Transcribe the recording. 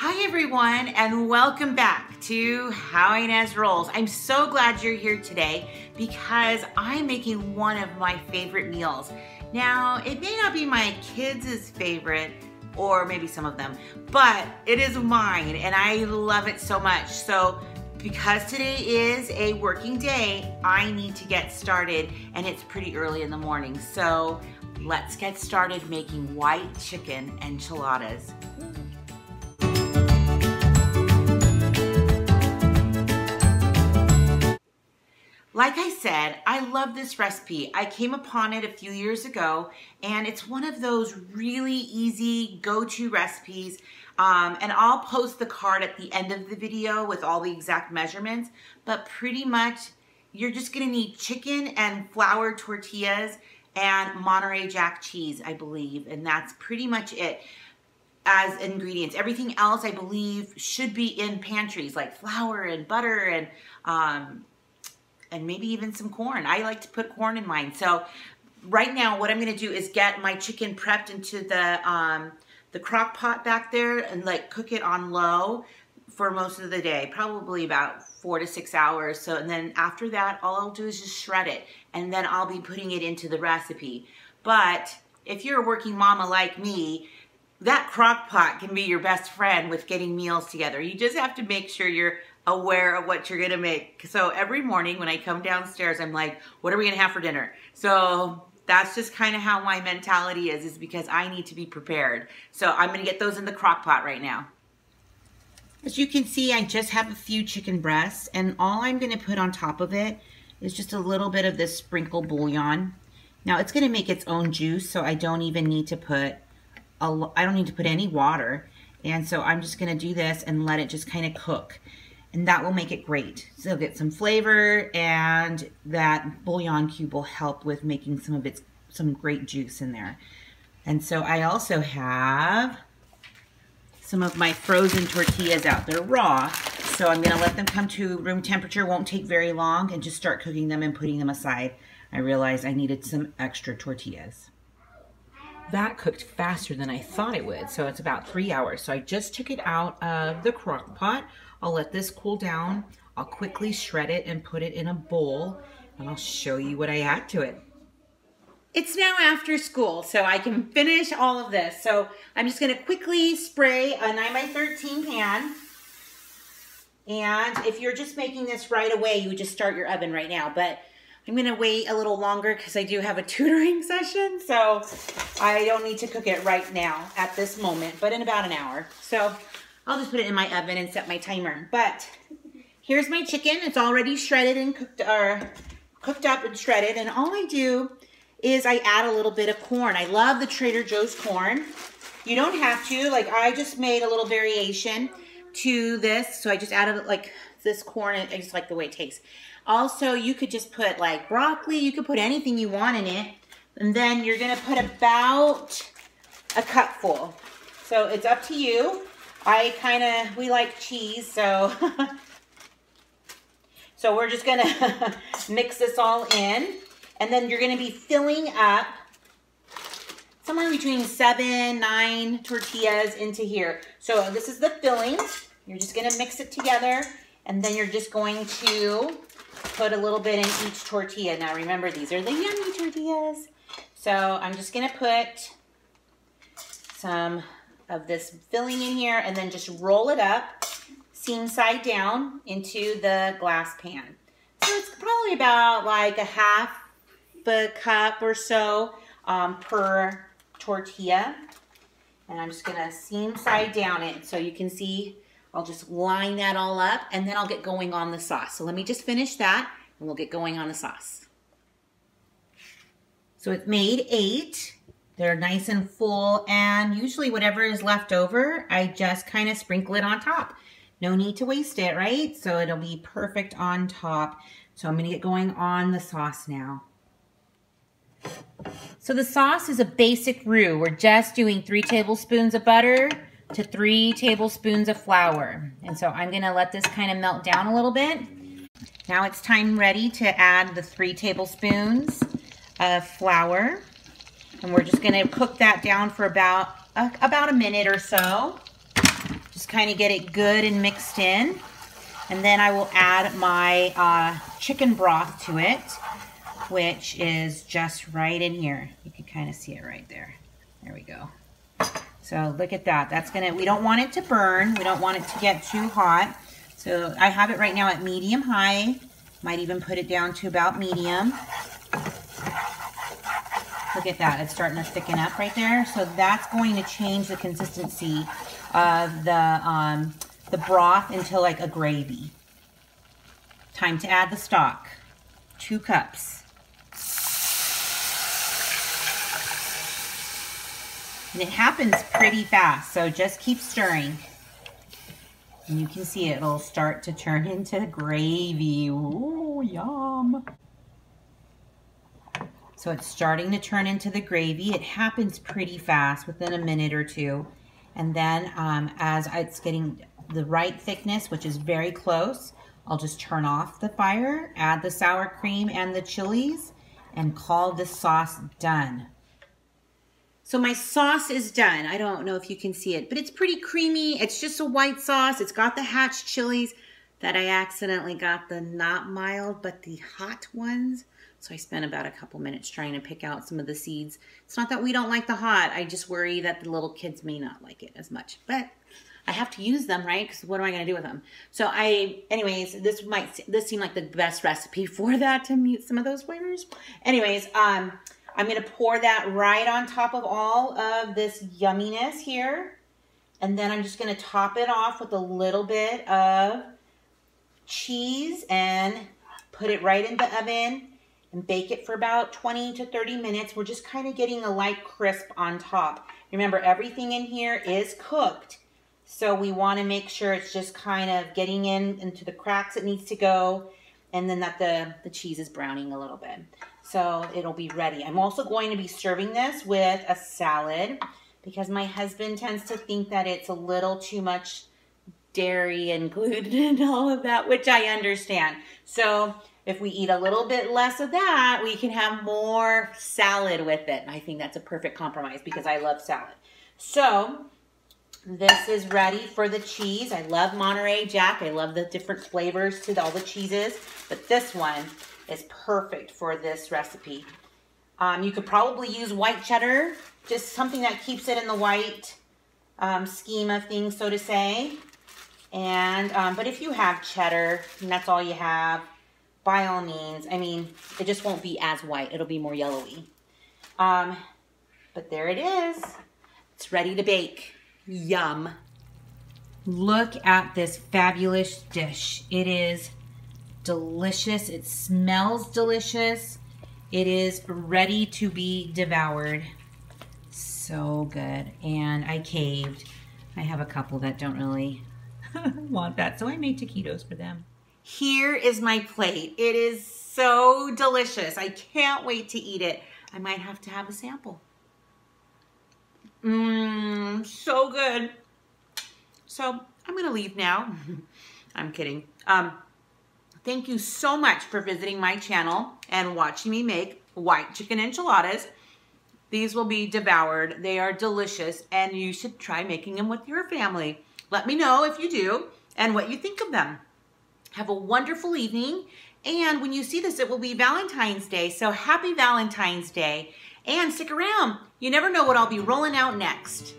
Hi everyone, and welcome back to How Ines Rolls. I'm so glad you're here today because I'm making one of my favorite meals. Now, it may not be my kids' favorite, or maybe some of them, but it is mine and I love it so much. So because today is a working day, I need to get started, and it's pretty early in the morning. So let's get started making white chicken enchiladas. Like I said, I love this recipe. I came upon it a few years ago, and it's one of those really easy go-to recipes. And I'll post the card at the end of the video with all the exact measurements, but pretty much you're just gonna need chicken and flour tortillas and Monterey Jack cheese, I believe, and that's pretty much it as ingredients. Everything else, I believe, should be in pantries, like flour and butter and maybe even some corn. I like to put corn in mine. So right now what I'm gonna do is get my chicken prepped into the crock pot back there and like cook it on low for most of the day, probably about 4 to 6 hours. So, and then after that, all I'll do is just shred it, and then I'll be putting it into the recipe. But if you're a working mama like me, that crock pot can be your best friend with getting meals together. You just have to make sure you're aware of what you're gonna make. So every morning when I come downstairs, I'm like, what are we gonna have for dinner? So that's just kind of how my mentality is because I need to be prepared. So I'm gonna get those in the crock pot right now. As you can see, I just have a few chicken breasts, and all I'm gonna put on top of it is just a little bit of this sprinkle bouillon. Now it's gonna make its own juice, so I don't even need to put any water. And so I'm just gonna do this and let it just kind of cook. And that will make it great. So it'll get some flavor, and that bouillon cube will help with making some great juice in there. And so I also have some of my frozen tortillas out. They're raw, so I'm gonna let them come to room temperature. Won't take very long, and just start cooking them and putting them aside. I realized I needed some extra tortillas. That cooked faster than I thought it would, so it's about 3 hours. So I just took it out of the crock pot. I'll let this cool down. I'll quickly shred it and put it in a bowl, and I'll show you what I add to it. It's now after school, so I can finish all of this. So I'm just gonna quickly spray a 9x13 pan. And if you're just making this right away, you would just start your oven right now. But I'm gonna wait a little longer because I do have a tutoring session, so I don't need to cook it right now at this moment, but in about an hour. So I'll just put it in my oven and set my timer. But here's my chicken. It's already shredded and cooked up and shredded. And all I do is I add a little bit of corn. I love the Trader Joe's corn. You don't have to. Like, I just made a little variation to this. So I just added like this corn, and I just like the way it tastes. Also, you could just put like broccoli. You could put anything you want in it. And then you're gonna put about a cupful. So it's up to you. We like cheese, so so we're just gonna mix this all in, and then you're gonna be filling up somewhere between 7, 9 tortillas into here. So this is the filling. You're just gonna mix it together, and then you're just going to put a little bit in each tortilla. Now remember, these are the yummy tortillas. So I'm just gonna put some of this filling in here, and then just roll it up seam side down into the glass pan. So it's probably about like a half a cup or so per tortilla. And I'm just gonna seam side down it. So you can see, I'll just line that all up, and then I'll get going on the sauce. So let me just finish that, and we'll get going on the sauce. So it's made 8. They're nice and full, and usually whatever is left over, I just kind of sprinkle it on top. No need to waste it, right? So it'll be perfect on top. So I'm gonna get going on the sauce now. So the sauce is a basic roux. We're just doing 3 tablespoons of butter to 3 tablespoons of flour. And so I'm gonna let this kind of melt down a little bit. Now it's time ready to add the 3 tablespoons of flour. And we're just gonna cook that down for about a minute or so. Just kind of get it good and mixed in. And then I will add my chicken broth to it, which is just right in here. You can kind of see it right there. There we go. So look at that. That's gonna, we don't want it to burn. We don't want it to get too hot. So I have it right now at medium high. Might even put it down to about medium. Look at that, it's starting to thicken up right there. So that's going to change the consistency of the broth into like a gravy. Time to add the stock, 2 cups. And it happens pretty fast, so just keep stirring. And you can see it'll start to turn into gravy. Ooh, yum. So it's starting to turn into the gravy. It happens pretty fast, within a minute or two. And then as it's getting the right thickness, which is very close, I'll just turn off the fire, add the sour cream and the chilies, and call this sauce done. So my sauce is done. I don't know if you can see it, but it's pretty creamy. It's just a white sauce. It's got the hatch chilies that I accidentally got the not mild, but the hot ones. So I spent about a couple minutes trying to pick out some of the seeds. It's not that we don't like the hot. I just worry that the little kids may not like it as much. But I have to use them, right? Because what am I going to do with them? So anyways, this seem like the best recipe for that to mute some of those flavors. Anyways, I'm going to pour that right on top of all of this yumminess here. And then I'm just going to top it off with a little bit of cheese and put it right in the oven and bake it for about 20 to 30 minutes. We're just kind of getting a light crisp on top. Remember, everything in here is cooked. So we want to make sure it's just kind of getting into the cracks it needs to go, and then that the cheese is browning a little bit. So it'll be ready. I'm also going to be serving this with a salad because my husband tends to think that it's a little too much dairy and gluten and all of that, which I understand. So if we eat a little bit less of that, we can have more salad with it. And I think that's a perfect compromise because I love salad. So this is ready for the cheese. I love Monterey Jack. I love the different flavors to all the cheeses, but this one is perfect for this recipe. You could probably use white cheddar, just something that keeps it in the white scheme of things, so to say. And but if you have cheddar and that's all you have, by all means, I mean, it just won't be as white. It'll be more yellowy. But there it is. It's ready to bake. Yum. Look at this fabulous dish. It is delicious. It smells delicious. It is ready to be devoured. So good. And I caved. I have a couple that don't really want that, so I made taquitos for them. Here is my plate. It is so delicious. I can't wait to eat it. I might have to have a sample. So good. So I'm gonna leave now. I'm kidding. Thank you so much for visiting my channel and watching me make white chicken enchiladas. These will be devoured. They are delicious, and you should try making them with your family. Let me know if you do and what you think of them. Have a wonderful evening, and when you see this, it will be Valentine's Day, so happy Valentine's Day, and stick around. You never know what I'll be rolling out next.